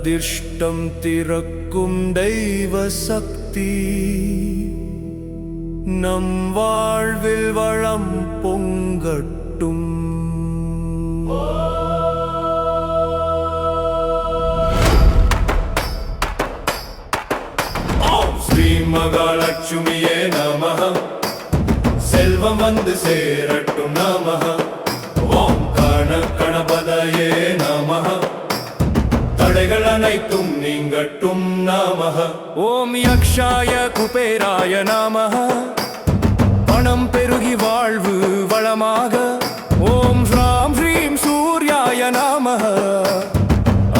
அதிர்ஷ்டம் திறக்கும் தெய்வ சக்தி நம் வாழ்வில் வளம் பொங்கட்டும். ஸ்ரீ மகாலட்சுமியே நமஹ, செல்வம் வந்து சேரட்டும் நமஹ. ஓம் கணபதயே நமஹ, தடைகள் அனைத்தும் நீங்கட்டும் நமஹ. ஓம் யக்ஷாய குபேராய நமஹ, பணம் பெருகி வாழ்வு வளமாக. ஓம் ஸ்ராம் ஸ்ரீம் சூர்யாய நமஹ,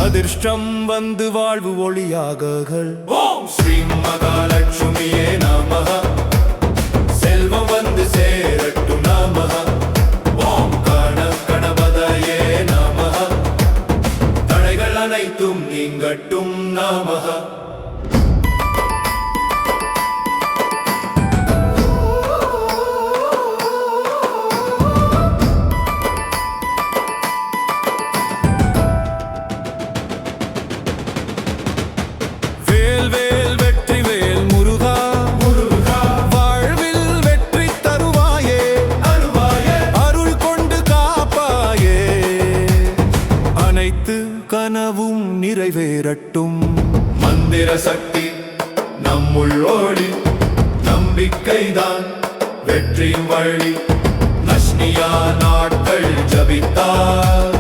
அதிர்ஷ்டம் வந்து வாழ்வு ஒளியாக. ஓம் ஸ்ரீ மகாலட்சுமியே நமஹ, செல்வம் வந்து சேரட்டும் நமஹ. ஓம் கணபதயே நமஹ, தடைகள் அனைத்தும் நீங்கட்டும் நமஹ. கனவும் நிறைவேறட்டும். மந்திர சக்தி நம்முள் ஓடி, நம்பிக்கைதான் வெற்றி வழி. நஷ்னியா நாட்கள் ஜபித்தார்,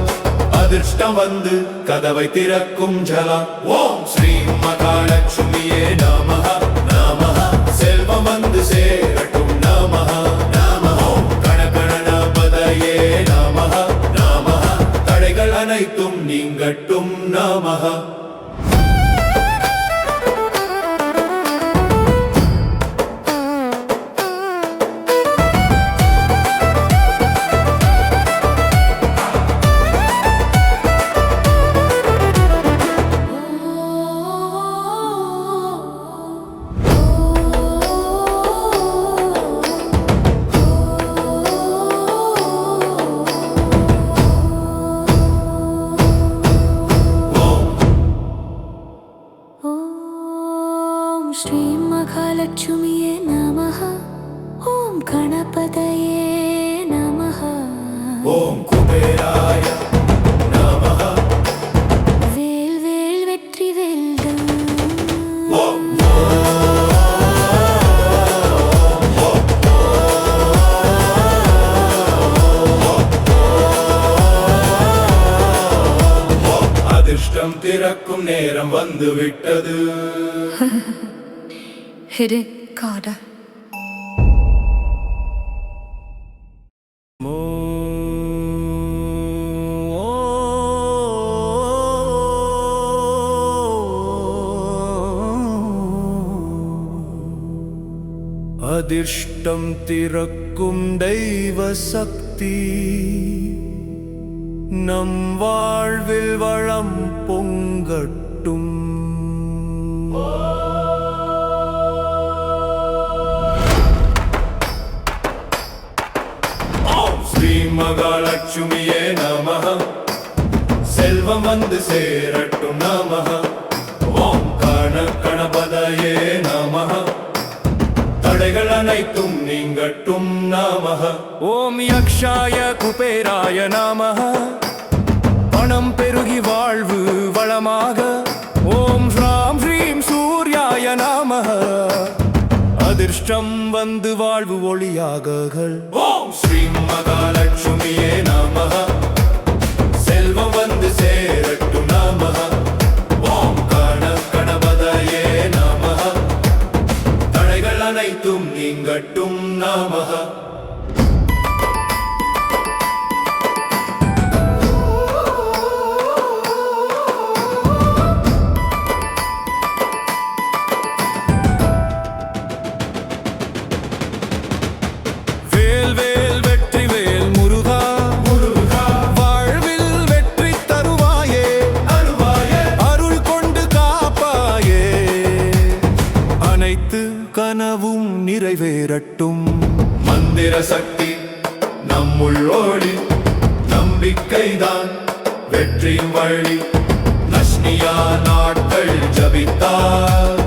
அதிர்ஷ்டம் வந்து கதவை திறக்கும் ஜலா. ஓம் ஸ்ரீ மகாலட்சுமியே நமஹ நமஹ, செல்வம் வந்து சேரட்டும் நமஹ நமஹ. ஓம் கணபதயே நமஹ நமஹ, தடைகள் அனைத்தும் நீங்கட்டும் நமஹ. ஸ்ரீ மகாலட்சுமியே நமஹ, ஓம் கணபதயே நமஹ. ஓம் குபேராய நமஹ, வேல் வேல் வெற்றி வேல்கள். ஓம் அதிர்ஷ்டம் திறக்கும் நேரம் வந்து விட்டது. Hit it, Carter. அதிர்ஷ்டம் திறக்கும் தெய்வ சக்தி நம் வாழ்வில் வளம் பொங்கட்டும். ஸ்ரீ மகாலட்சுமியே நமஹ, செல்வம் வந்து சேரட்டும் நமஹ. ஓம் கணபதயே நமஹ, தடைகள் அனைத்தும் நீங்கட்டும் நமஹ. ஓம் யக்ஷாய குபேராய நமஹ, பணம் பெருகி வாழ்வு வளமாக. ஓம் ஸ்ராம் ஸ்ரீம் சூர்யாய நமஹ, அதிர்ஷ்டம் வந்து வாழ்வு ஒளியாக. ஓம் ஸ்ரீ மகாலட்சுமியே நமஹ, செல்வம் வந்து சேரட்டும் நமஹ. ஓம் கணபதயே நமஹ, தடைகள் அனைத்தும் நீங்கட்டும் நமஹ. கனவும் நிறைவேறட்டும். மந்திர சக்தி நம்முள் ஓடி, நம்பிக்கைதான் வெற்றி வழி. நஷ்னியா நாட்கள் ஜபித்தார்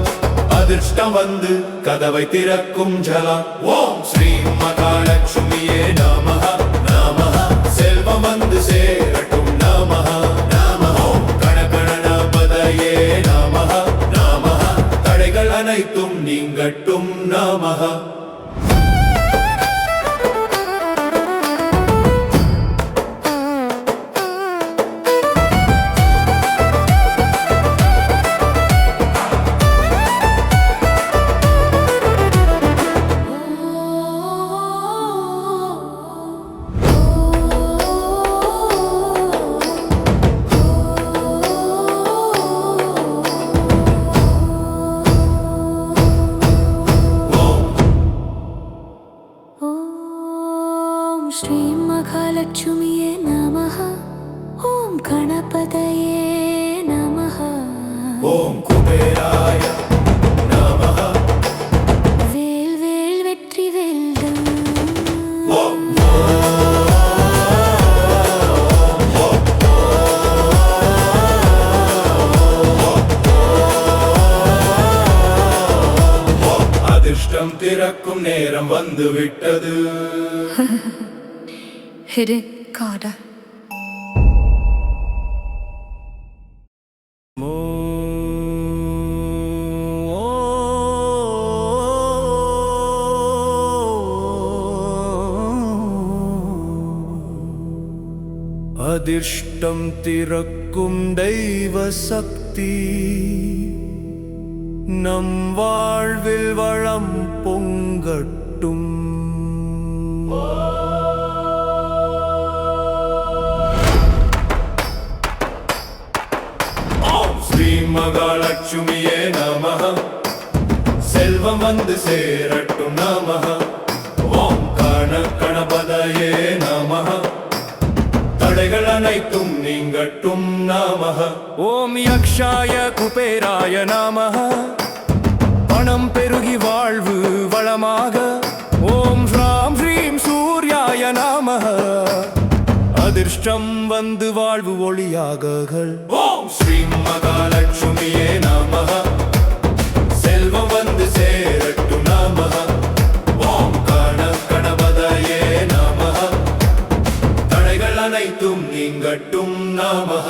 அதிர்ஷ்டம் வந்து கதவை திறக்கும் ஜலா ஓம் ஸ்ரீ மகாலட்சுமியே நமஹ நமஹ செல்வம் வந்து சேரட்டும் நமஹ நமஹ ஓம் கணகணபதயே நமஹ நமஹ தடைகள் அனைத்தும் நீங்கட்டும் நமஹ ஸ்ரீ மகாலட்சுமியே நமஹ ஓம் கணபதயே நமஹ ஓம் குபேராய நமஹ வேல் வேல் வெற்றி வேல்கள் ஓம் அதிர்ஷ்டம் திறக்கும் நேரம் வந்து விட்டது ஹிரே காடா அதிர்ஷ்டம் திறக்கும் தெய்வ சக்தி நம் வாழ்வில் வளம் பொங்கட்டும் ஓம் ஸ்ரீ மகாலட்சுமியே நமஹ செல்வம் வந்து சேரட்டும் நமஹ ஓம் கணபதயே நமஹ தடைகள் அனைத்தும் நீங்கட்டும் நமஹ ஓம் யக்ஷாய குபேராய நமஹ பணம் பெருகி வாழ்வு வளமாக ஓம் ஸ்ராம் ஸ்ரீம் சூர்யாய நமஹ அதிர்ஷ்டம் வந்து வாழ்வு ஒளியாககள் ஓம் ஸ்ரீ மகாலட்சுமியே நமஹ செல்வம் வந்து சேரட்டும் நமஹ ஓம் கணபதயே நமஹ தடைகள் அனைத்தும் நீங்கட்டும் நமஹ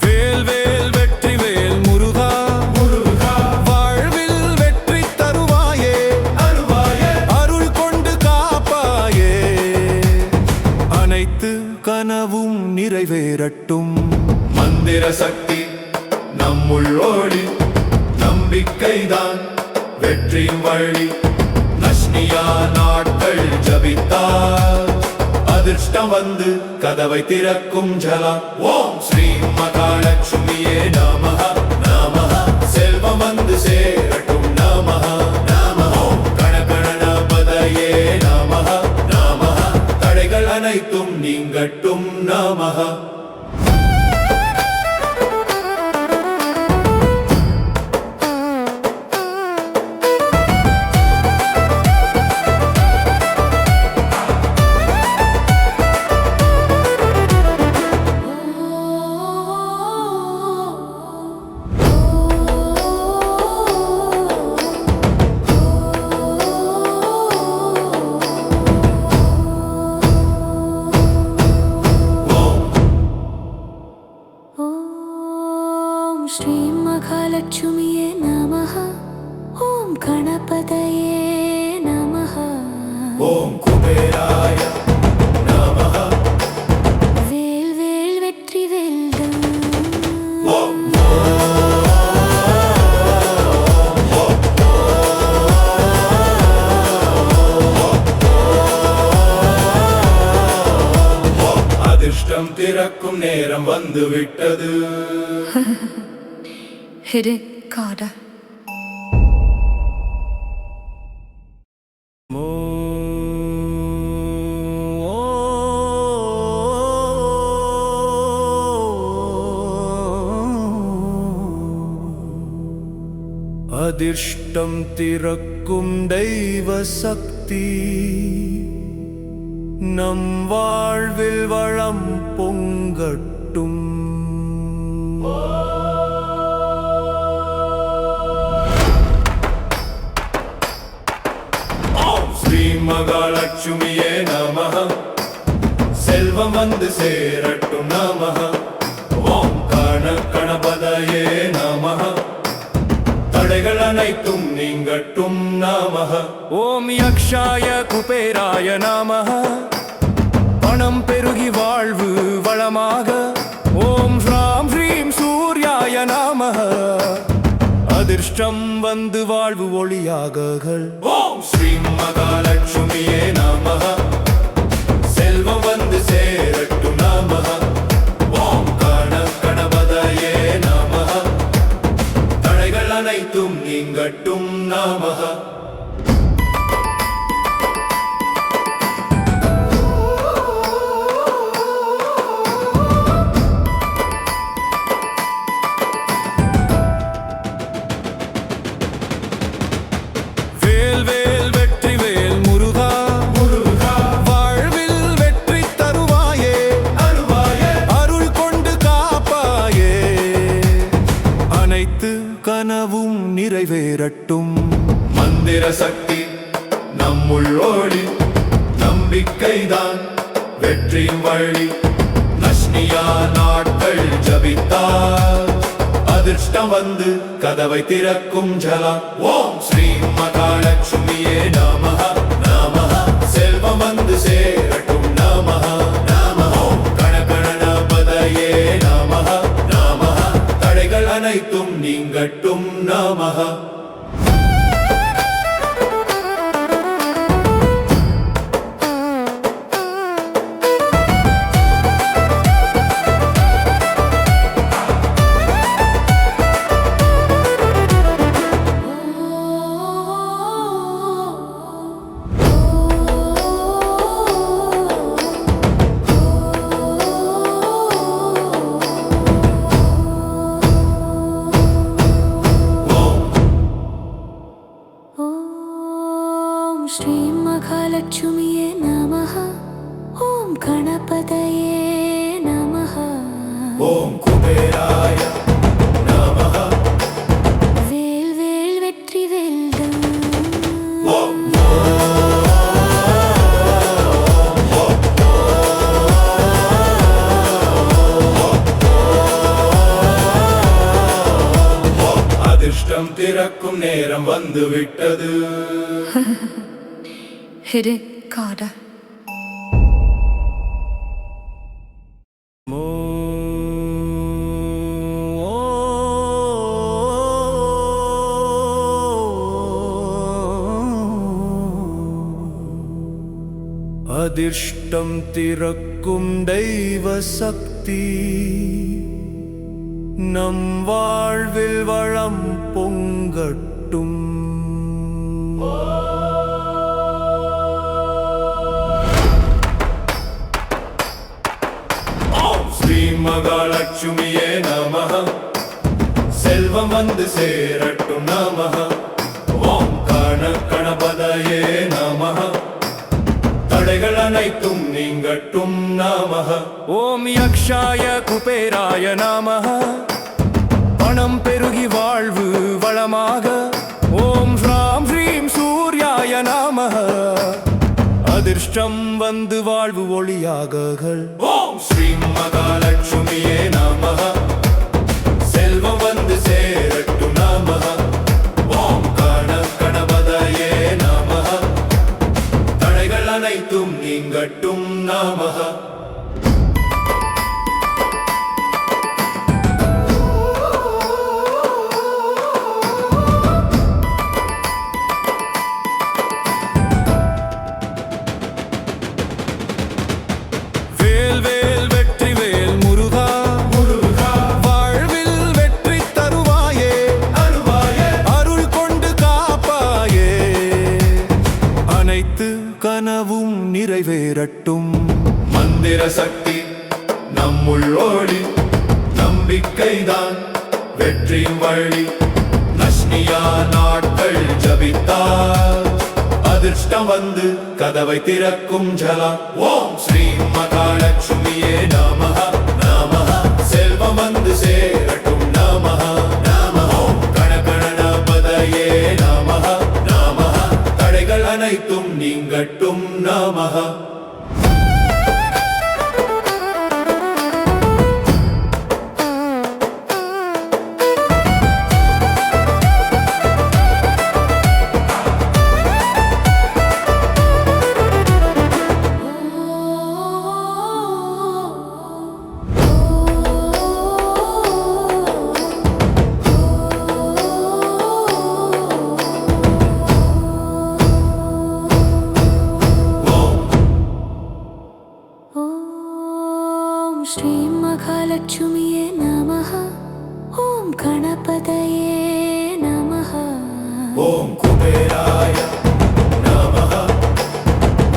வேல் வேல் வெற்றி வேல் முருகா முருகா வாழ்வில் வெற்றி தருவாயே அருவாயே அருள் கொண்டு காப்பாயே அனைத்து கனவும் நிறைவேறட்டும் மந்திர சக்தி நம்முள் ஓடி நம்பிக்கைதான் வெற்றி வழி நஷ்னியா நாட்கள் ஜபித்தார் அதிர்ஷ்டம் வந்து கதவை திறக்கும் ஜலா ஓம் ஸ்ரீ மகாலட்சுமியே நமஹ நமஹ செல்வம் வந்து சேரட்டும் நமஹ நமஹ ஓம் கணபதயே நமஹ நமஹ தடைகள் அனைத்தும் நீங்கட்டும் நமஹ ஓம் ஸ்ரீ மகாலட்சுமியே நமஹ ஓம் கணபதயே நமஹ ஓம் குபேராய நமஹ வேல் வேல் வெற்றி வேல்கள் ஓம் அதிர்ஷ்டம் திறக்கும் நேரம் வந்து விட்டது ஹிரே காடா அதிர்ஷ்டம் திறக்கும் தெய்வ சக்தி நம் வாழ்வில் வளம் பொங்கட்டும். ஸ்ரீ மகாலட்சுமியே நமஹ, செல்வம் வந்து சேரட்டும் நமஹ. ஓம் கணபதயே நமஹ, தடைகள் அனைத்தும் நீங்கட்டும் நமஹ. ஓம் யக்ஷாய குபேராய நமஹ, பணம் பெருகி வாழ்வு வளமாக. ஓம் ஸ்ராம் ஸ்ரீம் சூர்யாய நமஹ, அதிர்ஷ்டம் வந்து வாழ்வு ஒளியாக. ஓம் ஸ்ரீ மகாலட்சுமியே நமஹ, செல்வம் வந்து சேரட்டும் நமஹ. ஓம் கணபதயே நமஹ, தடைகள் அனைத்தும் நீங்கட்டும் நமஹ. கனவும் நிறைவேறட்டும். மந்திர சக்தி நம்முள் ஓடி, நம்பிக்கைதான் வெற்றியும் வழி. நஷ்னியா நாட்கள் ஜபித்தார், அதிர்ஷ்டம் வந்து கதவை திறக்கும் ஜலா. ஓம் ஸ்ரீ மகாலட்சுமியே நமஹ நமஹ, செல்வம் வந்து சேரட்டும் நமஹ நமஹ. ஓம் கணபதயே நமஹ நமஹ, தடைகள் அனைத்தும் நீங்கட்டும் நமஹ. ஸ்ரீ மகாலட்சுமியே நமஹ, ஓம் கணபதயே நமஹ. ஓம் குபேராய நமஹ, வேல் வேல் வெற்றி வேல்கள். ஓம் அதிர்ஷ்டம் திறக்கும் நேரம் வந்து விட்டது. ஹிரே காடா. அதிர்ஷ்டம் திறக்கும் தெய்வ சக்தி நம் வாழ்வில் வளம் பொங்கட்டும். ஸ்ரீ மகாலட்சுமியே நமஹ, செல்வம் வந்து சேரட்டும் நமஹ. ஓம் கணபதயே நமஹ, தடைகள் அனைத்தும் நீங்கட்டும் நமஹ. ஓம் யக்ஷாய குபேராய நமஹ, பணம் பெருகி வாழ்வு வளமாக. ஓம் ஸ்ராம் ஸ்ரீம் சூர்யாய நமஹ, அதிர்ஷ்டம் வந்து வாழ்வு ஒளியாக. ஓம் ஸ்ரீ மகாலட்சுமியே நமஹ, செல்வம் வந்து சேரட்டும் நமஹ. ஓம் கணபதயே நமஹ, தடைகள் அனைத்தும் நீங்கட்டும் நமஹ. கனவும் நிறைவேறட்டும். மந்திர சக்தி நம்முள் ஓடி, நம்பிக்கைதான் வெற்றியும் வழி. நஷ்ட நஷ்னியா நாட்கள் ஜபித்தார் அதிர்ஷ்டம் வந்து கதவை திறக்கும் ஜலா ஓம் ஸ்ரீ மகாலட்சுமியே நமஹ நமஹ செல்வம் வந்து சேரட்டும் நமஹ நமஹ ஓம் கணகணபதயே நமஹ நமஹ தடைகள் அனைத்தும் நீங்கட்டும் நமஹ श्री महालक्ष्मीये नमः ॐ गणपतये नमः ஓம் குபேராய நமஹ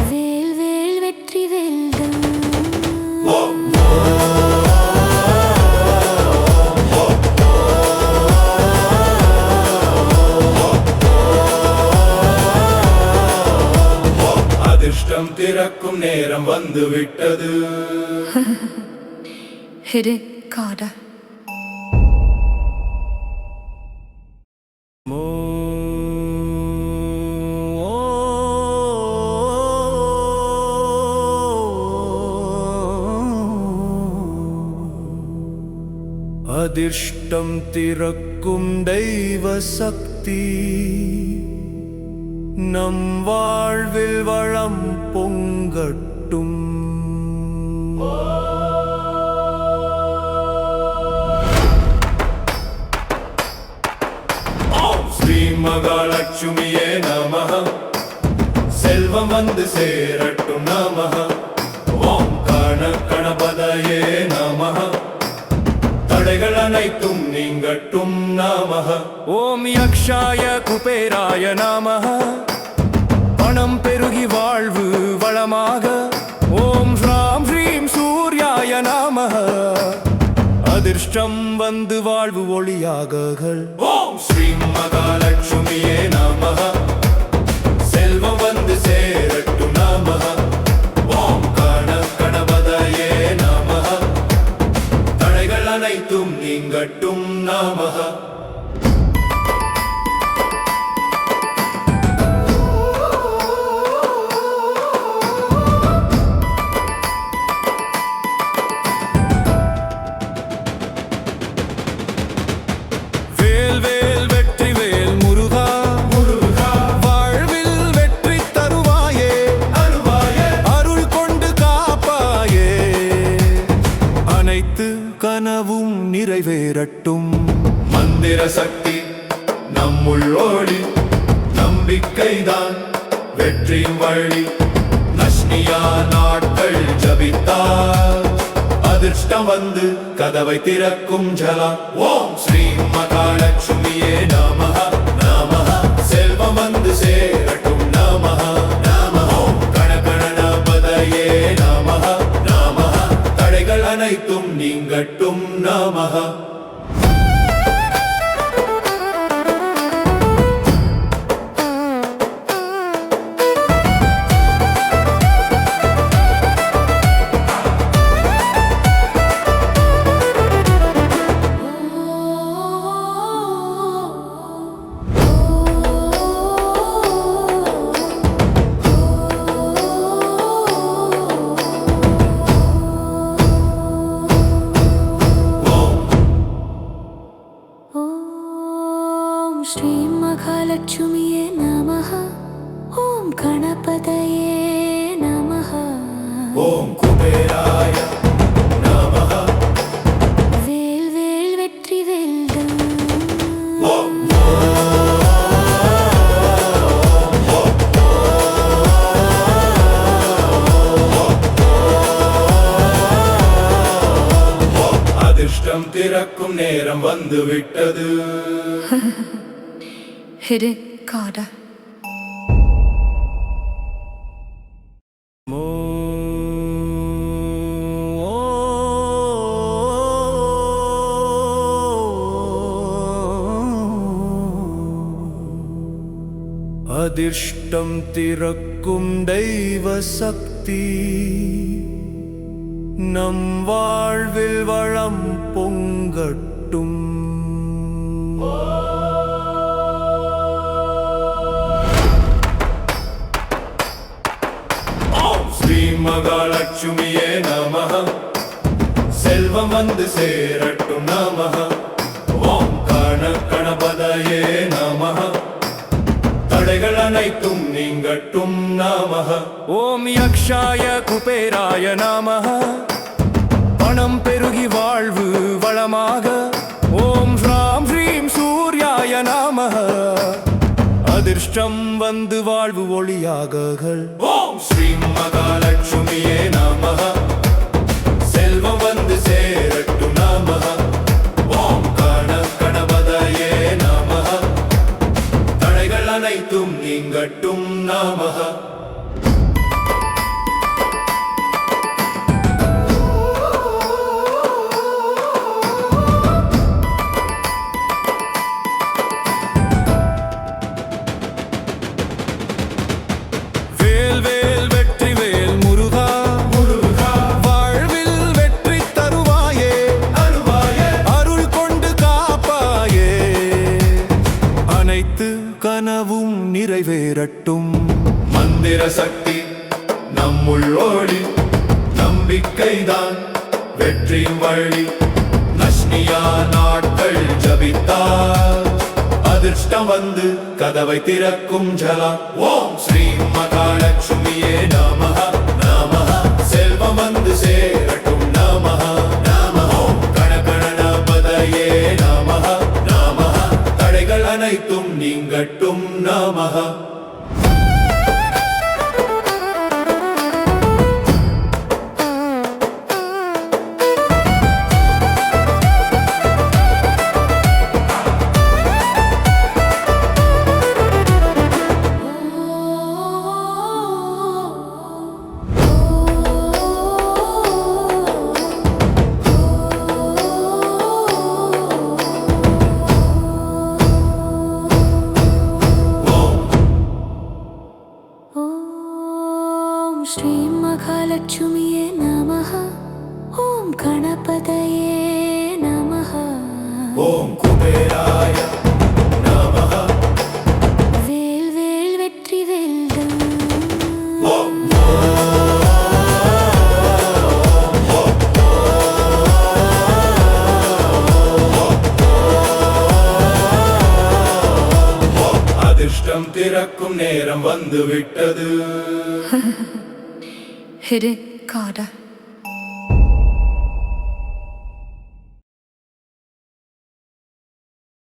வேல் வேல் வெற்றி வேல்கள் ஓம் அதிர்ஷ்டம் திறக்கும் நேரம் வந்து விட்டது Hede Kada அதிர்ஷ்டம் திறக்கும் தெய்வ சக்தி நம் வாழ்வில் வளம் பொங்கட்டும் ஓம் ஸ்ரீ மகாலட்சுமியே நமஹ செல்வம் வந்து சேரட்டும் நமஹ ஓம் கணபதயே நமஹ தடைகள் அனைத்தும் நீங்கட்டும் நமஹ ஓம் யக்ஷாய குபேராய நமஹ பணம் பெருகி வாழ்வு வளமாக ஓம் ஸ்ராம் ஸ்ரீம் சூர்யாய நமஹ அதிர்ஷ்டம் வந்து வாழ்வு ஒளியாககள் ஓம் ஸ்ரீ மகாலட்சுமியே நமஹ செல்வம் வந்து சேரட்டும் நமஹ ஓம் கணபதயே நமஹ தடைகள் அனைத்தும் நீங்கட்டும் நமஹ வேல் வேல் வெற்றி வேல் முருகா முருகா வாழ்வில் வெற்றி தருவாயே அருவாயே அருள் கொண்டு காப்பாயே அனைத்து கனவும் நிறைவேறட்டும் மந்திர சக்தி நம்முள் ஓடி நம்பிக்கைதான் வெற்றி வழி நஷ்னியா நாட்கள் ஜபித்தார் அதிர்ஷ்டம் வந்து கதவை திறக்கும் ஜலா ஓம் ஸ்ரீ மகாலட்சுமியே நமஹ நமஹ செல்வம் வந்து சேரட்டும் நமஹ நமஹ ஓம் கணபதயே நமஹ நமஹ தடைகள் அனைத்தும் நீங்கட்டும் நமஹ श्री महालक्ष्मीये नमः ॐ गणपतये नमः ஓம் குபேராய நமஹ வேல் வேல் வெற்றி வேல்கள் ஓம் அதிர்ஷ்டம் திறக்கும் நேரம் வந்து விட்டது Hede Kada அதிர்ஷ்டம் திறக்கும் தெய்வ சக்தி நம் வாழ்வில் வளம் பொங்கட்டும். ஓம் ஸ்ரீ மகாலட்சுமியே நமஹ. செல்வம் வந்து சேரட்டும் நமஹ. ஓம் கணபதயே நமஹ. தடைகள் அனைத்தும் நீங்கட்டும் நமஹ. ஓம் யக்ஷாய குபேராய நமஹ. பணம் பெருகி வாழ்வு வளமாக. ஓம் ஸ்ராம் ஸ்ரீம் சூர்யாய நமஹ. அதிர்ஷ்டம் வந்து வாழ்வு ஒளியாககள். ஓம் ஸ்ரீ மகாலட்சுமியே நமஹ. செல்வம் வந்து சேரட்டும் நமஹ. ஓம் கணபதயே நமஹ. தடைகள் அனைத்தும் நீங்கட்டும் நமஹ. வேல் வேல் வெற்றி வேல் முருகா. முருகா வாழ்வில் வெற்றி தருவாயே. அருவாயே அருள் கொண்டு காப்பாயே. அனைத்து கனவும் நிறைவேறட்டும். மந்திர சக்தி நம்முள் ஓடி. நம்பிக்கைதான் வெற்றி வழி. நஷ்னியா நாட்கள் ஜபித்தார். அதிர்ஷ்டம் வந்து கதவை திறக்கும் ஜலா. ஓம் ஸ்ரீ மகாலட்சுமியே நமஹ. நமஹ செல்வம் வந்து சேரட்டும் நமஹ. நமஹ ஓம் கணபதயே நமஹ. நமஹ தடைகள் அனைத்தும் நீங்கட்டும் நமஹ. ஸ்ரீ மகாலட்சுமியே நமஹ. ஓம் கணபதயே நமஹ. ஓம் குபேராய நமஹ. வேல் வேல் வெற்றி வேல்கள். ஓம் அதிர்ஷ்டம் திறக்கும் நேரம் வந்து விட்டது. ஹிரே காடா.